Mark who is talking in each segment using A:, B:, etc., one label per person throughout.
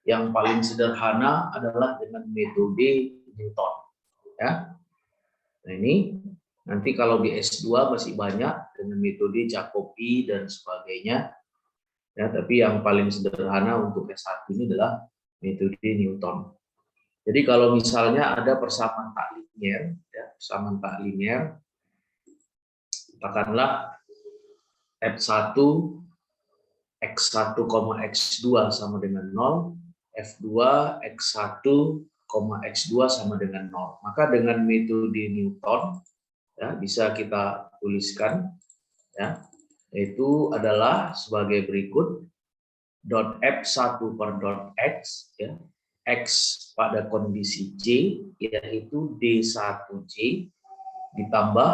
A: yang paling sederhana adalah dengan metode Newton. Ya. Nah ini nanti kalau di S2 masih banyak dengan metode Jacobi dan sebagainya. Ya, tapi yang paling sederhana untuk S1 ini adalah metode Newton. Jadi kalau misalnya ada persamaan tak linier, ya, persamaan tak linier, katakanlah F1 X1, X2 sama dengan 0, F2 X1, X2 sama dengan 0. Maka dengan metode Newton, ya, bisa kita tuliskan, ya, yaitu adalah sebagai berikut, dot F1 per dot X, ya, X pada kondisi J, yaitu D1J, ditambah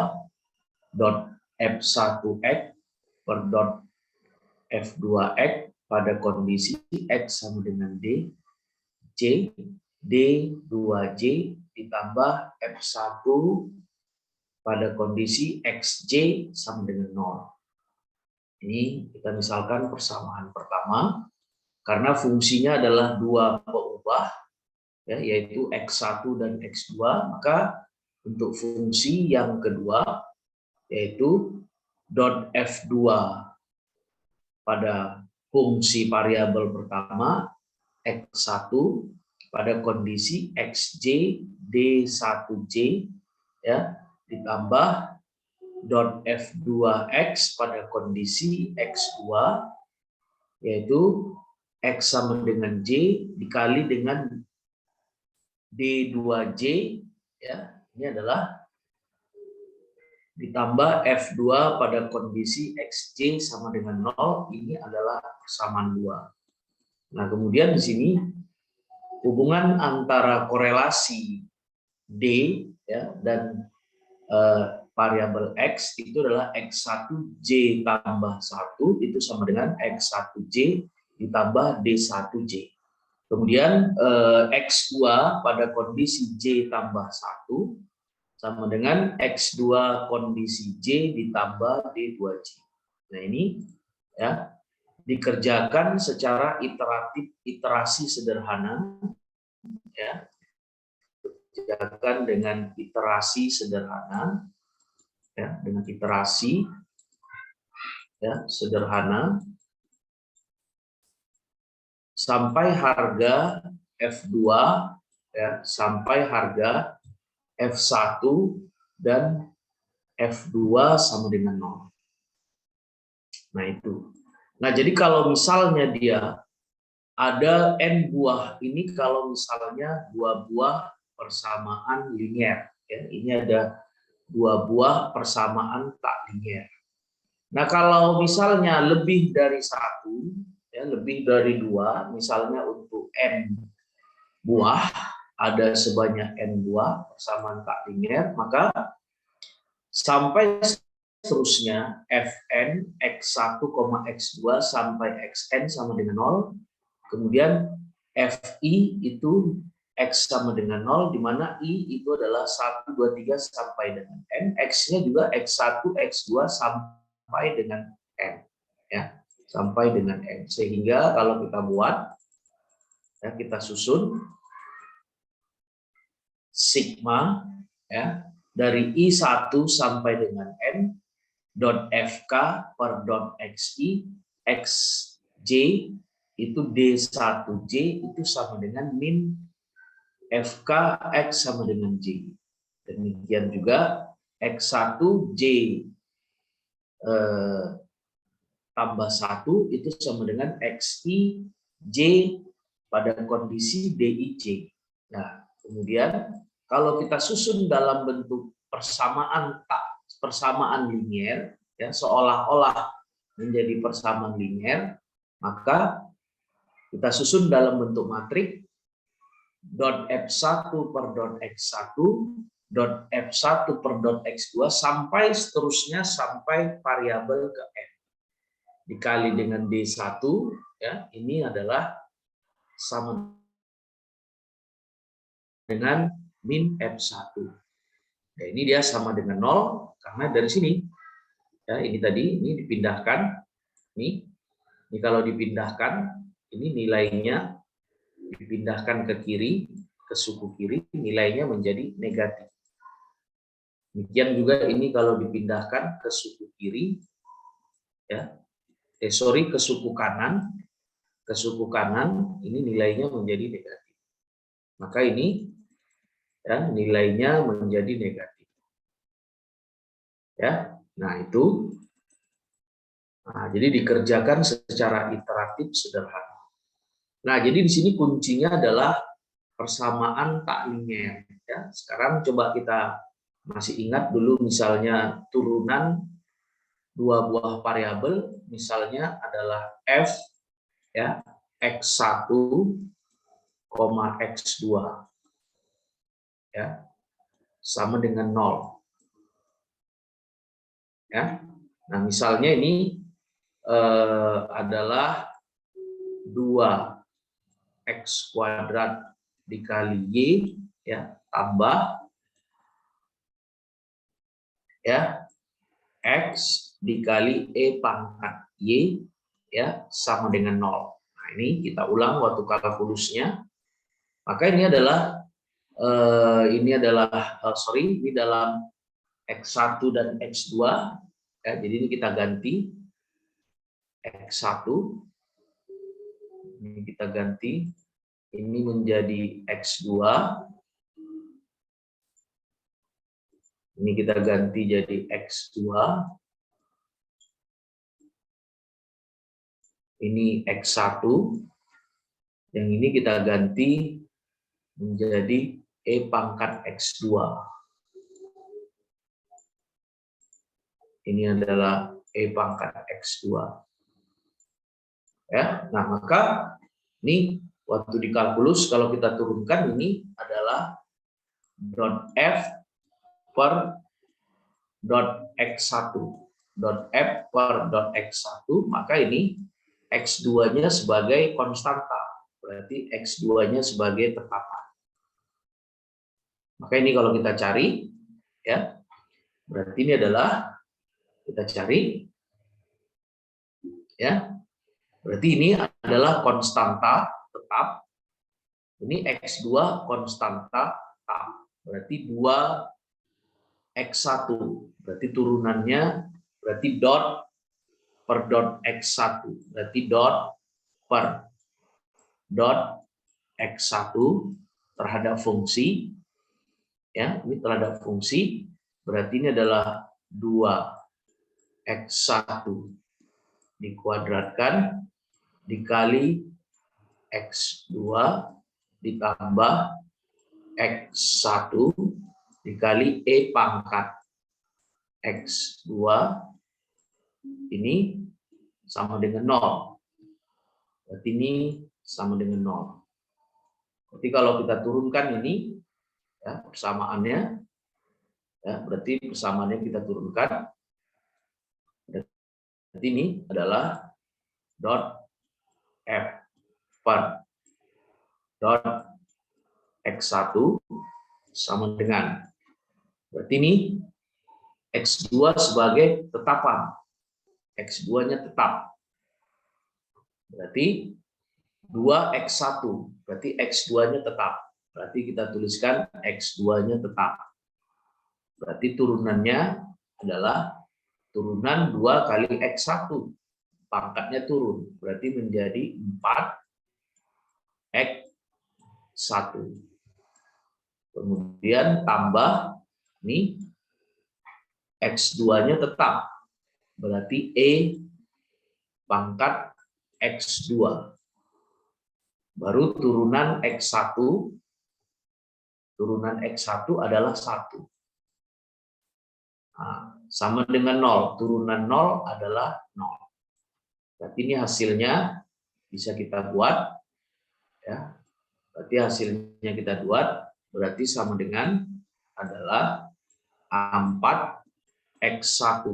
A: dot F1X per dot F2X pada kondisi X sama dengan D, J, D2J, ditambah F1 pada kondisi XJ sama dengan 0. Ini kita misalkan persamaan pertama, karena fungsinya adalah dua pengubah, ya, yaitu X1 dan X2, maka untuk fungsi yang kedua, yaitu dot F2 pada fungsi variabel pertama, X1 pada kondisi XJ D1J, ya, ditambah dot F2X pada kondisi X2, yaitu X sama dengan J dikali dengan D2J, ya, ini adalah ditambah F2 pada kondisi XJ sama dengan 0, ini adalah persamaan 2. Nah, kemudian di sini hubungan antara korelasi D, ya, dan variabel X itu adalah X1J tambah 1 itu sama dengan X1J ditambah D1J. Kemudian X2 pada kondisi J tambah 1 sama dengan X2 kondisi J ditambah D2J. Nah ini, ya, dikerjakan secara iteratif, iterasi sederhana, ya, dikerjakan dengan iterasi sederhana, ya, dengan iterasi, ya, sederhana sampai harga F2, ya, sampai harga F1 dan F2 sama dengan 0. Nah itu. Nah jadi kalau misalnya dia ada N buah, ini kalau misalnya dua buah persamaan linier, ya, ini ada dua buah persamaan tak linier. Nah kalau misalnya lebih dari satu, ya, lebih dari dua, misalnya untuk N buah, ada sebanyak N buah persamaan tak linier, maka sampai seterusnya Fn X1, X2 sampai Xn sama dengan 0, kemudian Fi itu X sama dengan 0, di mana I itu adalah 1, 2, 3 sampai dengan N, X-nya juga X1, X2 sampai dengan N, ya, sampai dengan N. Sehingga kalau kita buat, ya, kita susun sigma, ya, dari I1 sampai dengan N dot FK per dot XI XJ itu D1J itu sama dengan min FK X sama dengan J. Demikian juga X1J tambah 1 itu sama dengan XI J pada kondisi DIJ. Nah, kemudian kalau kita susun dalam bentuk persamaan linier, ya, seolah-olah menjadi persamaan linier, maka kita susun dalam bentuk matrik dot F1 per dot X1 dot F1 per dot X2 sampai seterusnya sampai variabel ke N dikali dengan D1, ya, ini adalah sama dengan min F1. Ya, ini dia sama dengan 0 karena dari sini, ya, ini tadi ini dipindahkan, ini kalau dipindahkan ini nilainya dipindahkan ke kiri, ke suku kiri, nilainya menjadi negatif. Demikian juga ini kalau dipindahkan ke suku kiri, ya, ke suku kanan, ini nilainya menjadi negatif. Maka ini ya, nilainya menjadi negatif. Ya, nah itu. Nah, jadi dikerjakan secara iteratif sederhana. Nah, jadi di sini kuncinya adalah persamaan tak linear. Ya, sekarang coba kita masih ingat dulu misalnya turunan dua buah variabel, misalnya adalah f ya x1, x2 ya sama dengan 0. Ya. Nah, misalnya ini adalah 2x kuadrat dikali y ya tambah ya x dikali e pangkat y ya sama dengan 0. Nah, ini kita ulang waktu kalkulusnya. Maka ini adalah ini dalam x1 dan x2 ya, jadi ini kita ganti x1 ini kita ganti ini menjadi x2, ini kita ganti jadi x2, ini x1, yang ini kita ganti menjadi e pangkat x2. Ini adalah e pangkat x2. Ya, nah maka ini waktu dikalkulus kalau kita turunkan ini adalah dot f per dot x1, dot f per dot x1, maka ini x2-nya sebagai konstanta, berarti x2-nya sebagai tetapan. Maka ini kalau kita cari, ya, berarti ini adalah kita cari, ya, berarti ini adalah konstanta tetap. Ini x2 konstanta tetap, berarti 2x1, berarti turunannya berarti dot per dot x1, berarti dot per dot x1 terhadap fungsi, ya, ini terhadap fungsi, berarti ini adalah 2x1 dikuadratkan dikali x2 ditambah x1 dikali e pangkat x2 ini sama dengan 0. Berarti ini sama dengan 0. Berarti kalau kita turunkan ini ya persamaannya, ya berarti persamaannya kita turunkan. Berarti ini adalah dot f per dot x1 sama dengan, berarti ini x2 sebagai tetapan, x2-nya tetap, berarti 2x1, berarti x2-nya tetap, berarti kita tuliskan x2-nya tetap, berarti turunannya adalah turunan 2 kali x1, pangkatnya turun, berarti menjadi 4x1. Kemudian tambah ini x2-nya tetap, berarti e pangkat x2. Baru turunan x1 adalah 1. Nah, sama dengan 0, turunan 0 adalah 0. Berarti ini hasilnya bisa kita buat, ya. Berarti hasilnya kita buat, berarti sama dengan adalah 4x1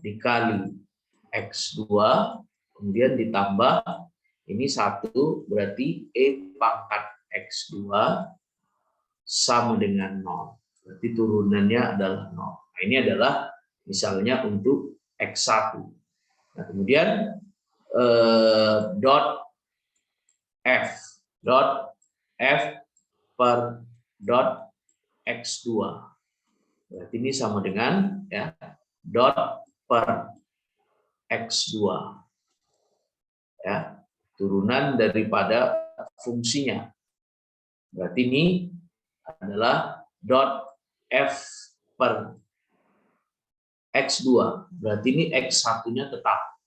A: dikali x2, kemudian ditambah ini 1, berarti e pangkat x2 sama dengan 0. Berarti turunannya adalah 0. Nah, ini adalah misalnya untuk x1. Nah, kemudian dot F dot F per dot X2. Berarti ini sama dengan ya dot per X2. Ya, turunan daripada fungsinya. Berarti ini adalah dot F per X2. Berarti ini X1-nya tetap.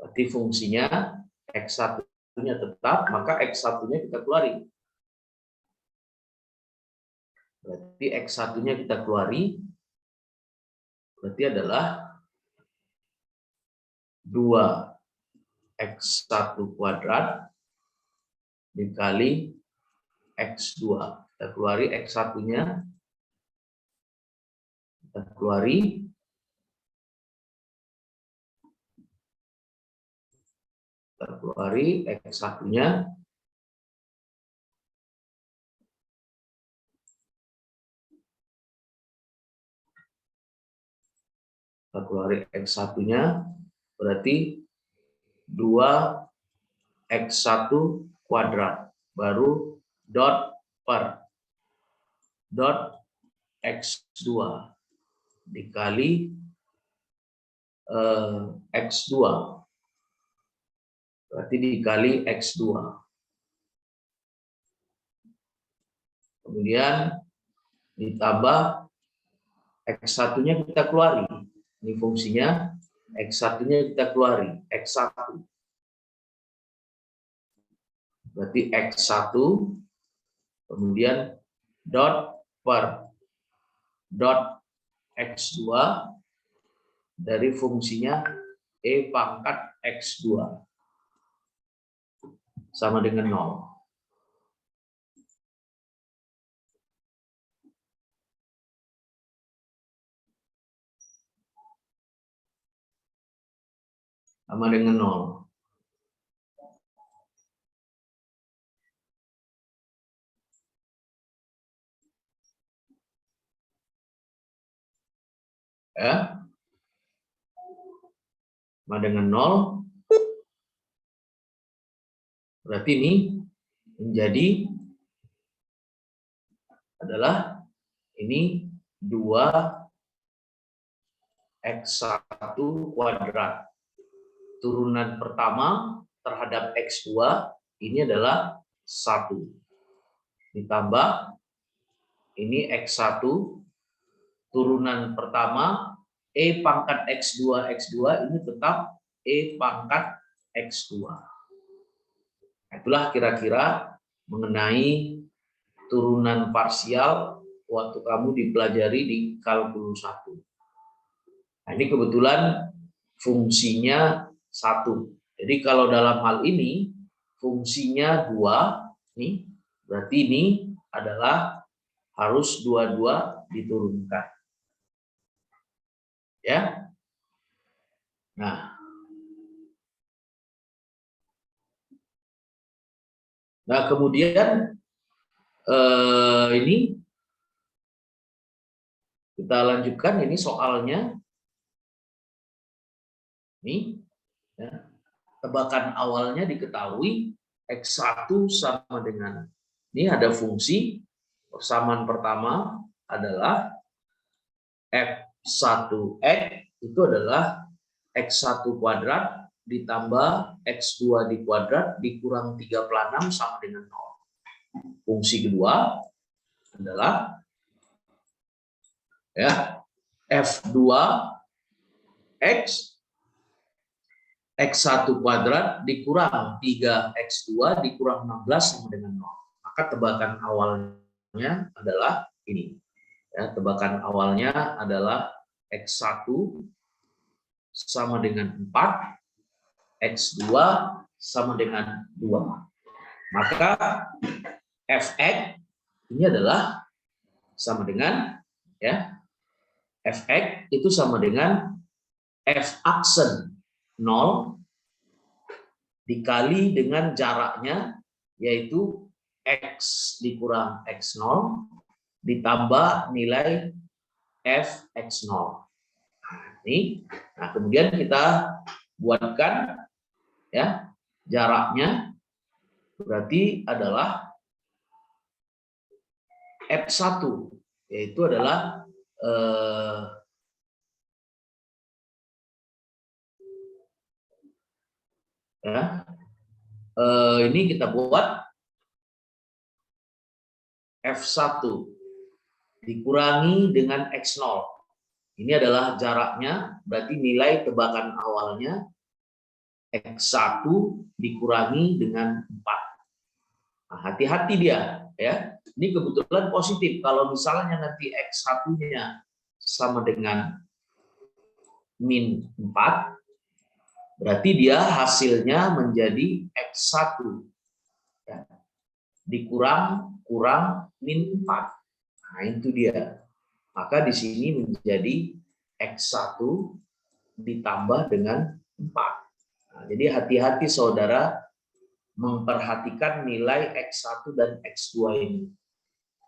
A: Berarti fungsinya X1-nya tetap, maka X1-nya kita keluarin. Berarti X1-nya kita keluari, berarti adalah 2X1 kuadrat dikali X2. Kita keluari X1-nya, kita keluari X1-nya, kita keluari X1-nya, berarti 2X1 kuadrat, baru dot per dot X2 dikali X2, berarti dikali X2. Kemudian ditambah X1-nya kita keluari. Ini fungsinya, X1-nya kita keluari, X1. Berarti X1, kemudian dot per dot X2 dari fungsinya E pangkat X2 sama dengan 0. Sama dengan 0. Ya. Sama dengan 0. Berarti ini menjadi adalah ini 2X1 kuadrat. Turunan pertama terhadap X2 ini adalah 1. Ditambah ini X1, turunan pertama E pangkat X2, X2 ini tetap E pangkat X2. Itulah kira-kira mengenai turunan parsial waktu kamu dipelajari di kalkulus 1. Nah, ini kebetulan fungsinya 1. Jadi kalau dalam hal ini fungsinya 2, nih, berarti ini adalah harus dua-dua diturunkan. Ya. Nah, kemudian ini kita lanjutkan, ini soalnya. Ini ya, tebakan awalnya diketahui X1 sama dengan, ini ada fungsi persamaan pertama adalah F1X itu adalah X1 kuadrat ditambah X2 di kuadrat dikurang 36 sama dengan 0. Fungsi kedua adalah ya F2X X1 kuadrat dikurang 3X2 dikurang 16 sama dengan 0. Maka tebakan awalnya adalah ini. Ya, tebakan awalnya adalah X1 sama dengan 4, X2 sama dengan 2. Maka Fx ini adalah sama dengan ya Fx itu sama dengan F aksen 0 dikali dengan jaraknya yaitu X dikurang X0 ditambah nilai Fx0. Nah, kemudian kita buatkan ya jaraknya berarti adalah F1, yaitu adalah ini kita buat F1 dikurangi dengan X0. Ini adalah jaraknya, berarti nilai tebakan awalnya X1 dikurangi dengan 4. Nah, hati-hati dia, ya. Ini kebetulan positif. Kalau misalnya nanti X1-nya sama dengan min 4, berarti dia hasilnya menjadi X1 ya, dikurang min 4. Nah, itu dia. Maka di sini menjadi X1 ditambah dengan 4. Nah, jadi hati-hati saudara memperhatikan nilai X1 dan X2 ini.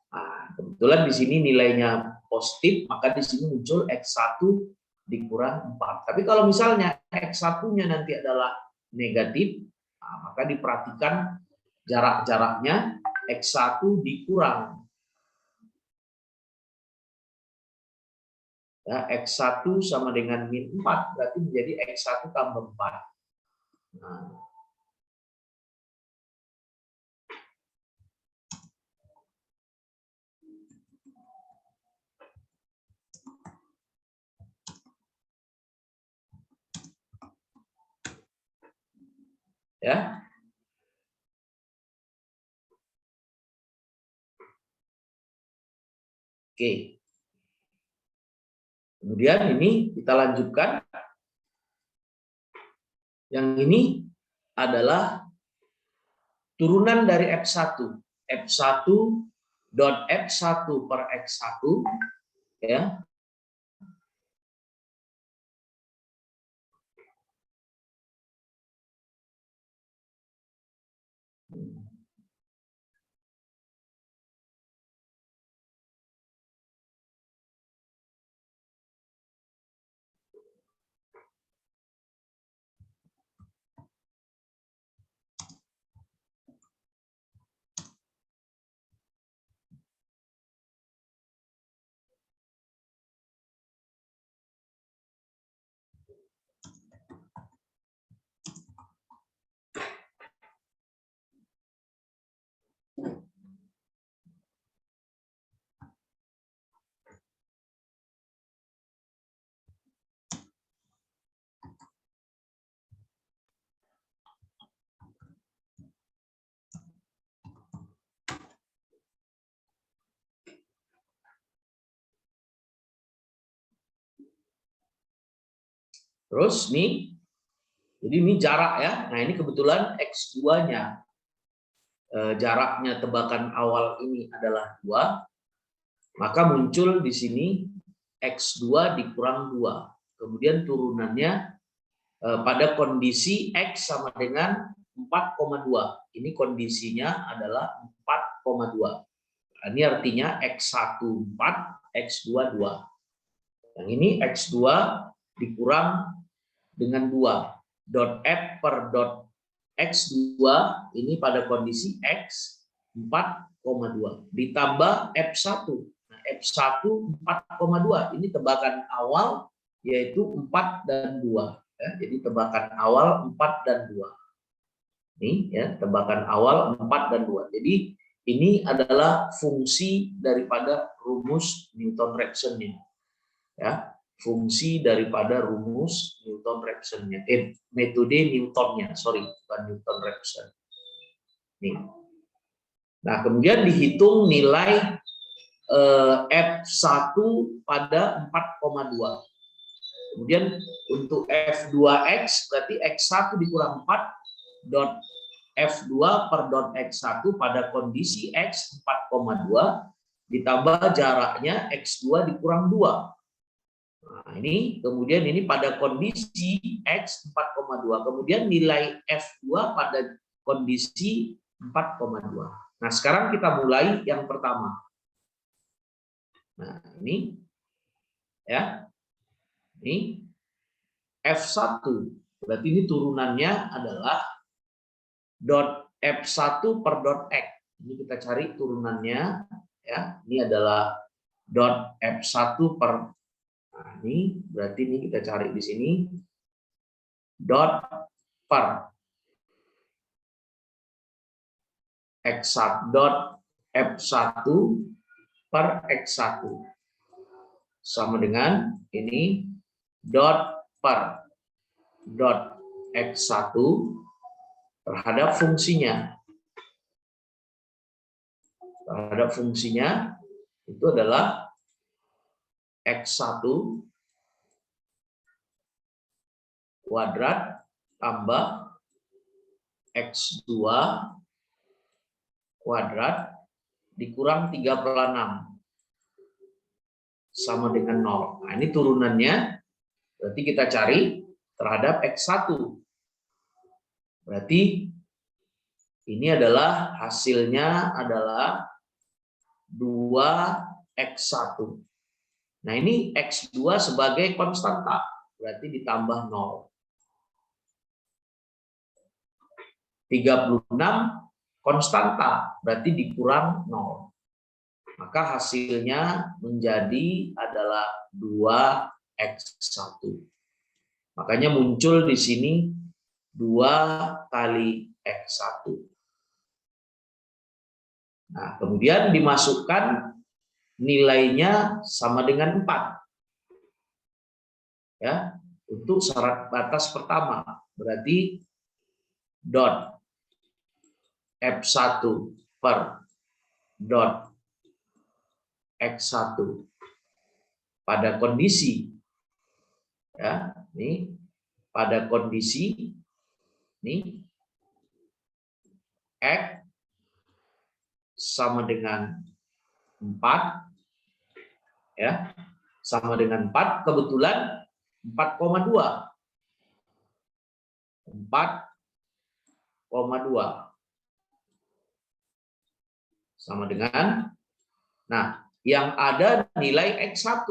A: Nah, kebetulan di sini nilainya positif, maka di sini muncul X1 dikurang 4. Tapi kalau misalnya X1-nya nanti adalah negatif, nah, maka diperhatikan jarak-jaraknya X1 dikurang. Ya, X1 sama dengan min 4, berarti menjadi X1 tambah 4. Nah, ya. Oke. Kemudian ini kita lanjutkan. Yang ini adalah turunan dari F1. F1 dot F1 per X1 ya. Terus nih, jadi ini jarak ya. Nah ini kebetulan X2-nya. Jaraknya tebakan awal ini adalah 2, maka muncul di sini X2 dikurang 2. Kemudian turunannya pada kondisi X sama dengan 4,2. Ini kondisinya adalah 4,2. Ini artinya X1 4, X2 2. Yang ini X2 dikurang dengan 2. Dot F per dot X2 ini pada kondisi X 4,2 ditambah F1. Nah, F1 4,2 ini tebakan awal yaitu 4 dan 2 ya. Jadi tebakan awal 4 dan 2. Ini ya, tebakan awal 4 dan 2. Jadi ini adalah fungsi daripada rumus Newton-Raphson-nya. Ya. Fungsi daripada rumus Newton-Raphson-nya, metode Newton-nya, bukan Newton-Raphson. Nih. Nah, kemudian dihitung nilai F1 pada 4,2. Kemudian untuk F2X berarti X1 dikurang 4 dot F2 per dot X1 pada kondisi X 4,2 ditambah jaraknya X2 dikurang 2. Nah, ini kemudian ini pada kondisi X 4,2. Kemudian nilai F2 pada kondisi 4,2. Nah, sekarang kita mulai yang pertama. Nah, ini ya. Ini F1. Berarti ini turunannya adalah dot F1 per dot X. Ini kita cari turunannya ya. Ini adalah dot F1 per, nah ini berarti ini kita cari di sini dot per X1 dot F1 per X1 sama dengan ini dot per dot X1 terhadap fungsinya. Terhadap fungsinya itu adalah X1 kuadrat tambah X2 kuadrat dikurang 3/6 sama dengan 0. Nah, ini turunannya berarti kita cari terhadap X1. Berarti ini adalah hasilnya adalah 2X1. Nah, ini X2 sebagai konstanta, berarti ditambah 0. 36 konstanta, berarti dikurang 0. Maka hasilnya menjadi adalah 2X1. Makanya muncul di sini 2 kali X1. Nah, kemudian dimasukkan nilainya sama dengan 4. Ya, untuk syarat batas pertama. Berarti dot F1 per dot X1 pada kondisi ya, ini pada kondisi ini X sama dengan 4 ya, sama dengan 4, kebetulan 4,2 sama dengan, nah yang ada nilai X1,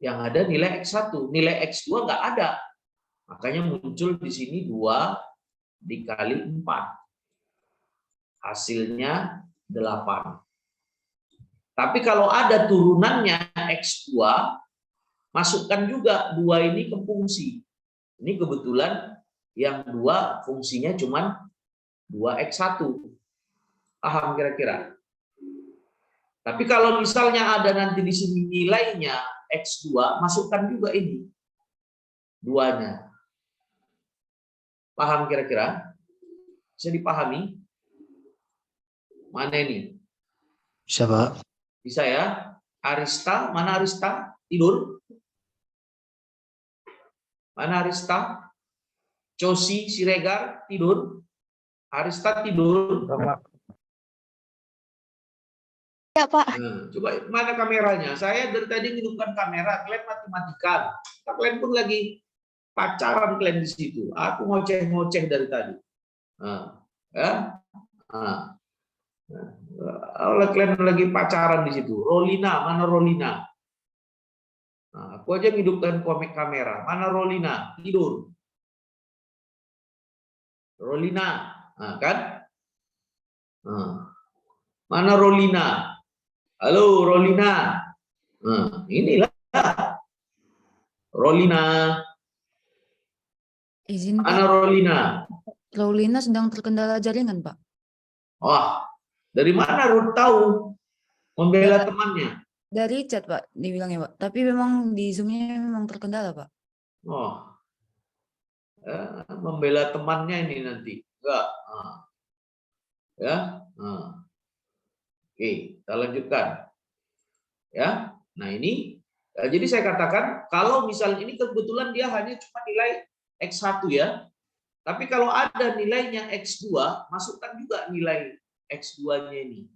A: yang ada nilai X1, nilai X2 nggak ada, makanya muncul di sini 2 dikali 4, hasilnya 8. Tapi kalau ada turunannya X2, masukkan juga 2 ini ke fungsi. Ini kebetulan yang 2 fungsinya cuma 2X1. Paham kira-kira? Tapi kalau misalnya ada nanti di sini nilainya X2, masukkan juga ini 2-nya. Paham kira-kira? Bisa dipahami? Mana ini?
B: Bisa, Pak.
A: Bisa ya? Arista, mana Arista? Tidur? Mana Arista? Cosi Siregar tidur? Arista tidur?
C: Ya, Pak.
A: Nah, coba mana kameranya? Saya dari tadi hidupkan kamera, kalian mati-matikan. Kalian pun lagi pacaran kalian di situ. Aku ngoceh-ngoceh dari tadi. Nah, ya. Nah. Oleh kalian lagi pacaran di situ. Rolina, mana Rolina? Nah, aku aja hidupkan kamera. Mana Rolina? Tidur. Rolina, nah, kan? Nah. Mana Rolina? Halo Rolina. Nah, inilah Rolina.
C: Izin, Pak.
A: Mana Rolina?
C: Rolina sedang terkendala jaringan, Pak.
A: Wah, dari mana Ruth tahu membela temannya?
C: Dari chat, Pak, dibilangnya, Pak. Tapi memang di Zoom-nya memang terkendala, Pak.
A: Oh, membela temannya ini nanti. Enggak. Nah. Ya. Nah. Oke, kita lanjutkan. Ya. Nah, ini jadi saya katakan kalau misalnya ini kebetulan dia hanya cuma nilai X1 ya. Tapi kalau ada nilainya X2, masukkan juga nilai X2-nya ini.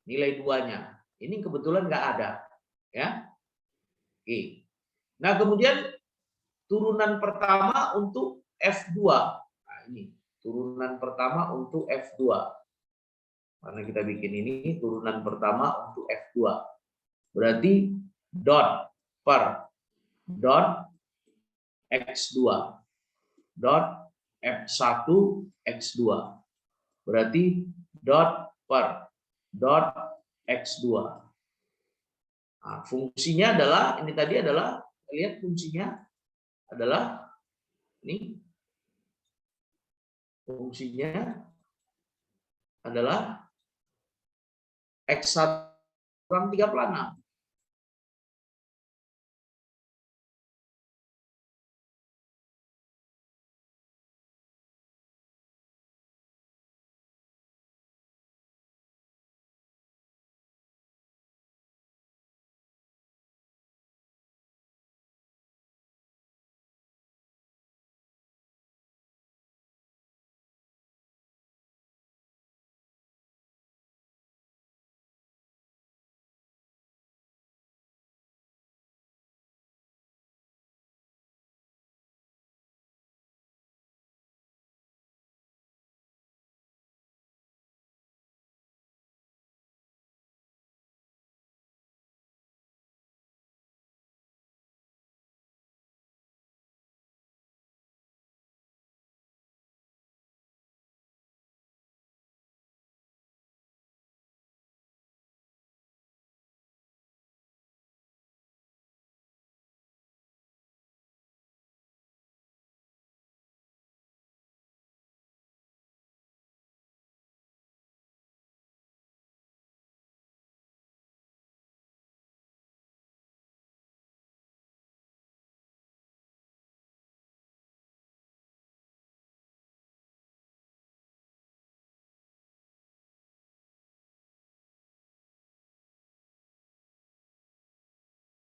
A: Nilai 2-nya. Ini kebetulan nggak ada. Ya. Oke. Nah, kemudian turunan pertama untuk F2. Nah, ini turunan pertama untuk F2. Karena kita bikin ini turunan pertama untuk F2. Berarti dot per dot X2 dot F1 X2. Berarti dot per dot X2. Nah, fungsinya adalah, ini tadi adalah, lihat fungsinya adalah, ini fungsinya adalah X1 kurang 3 pelana.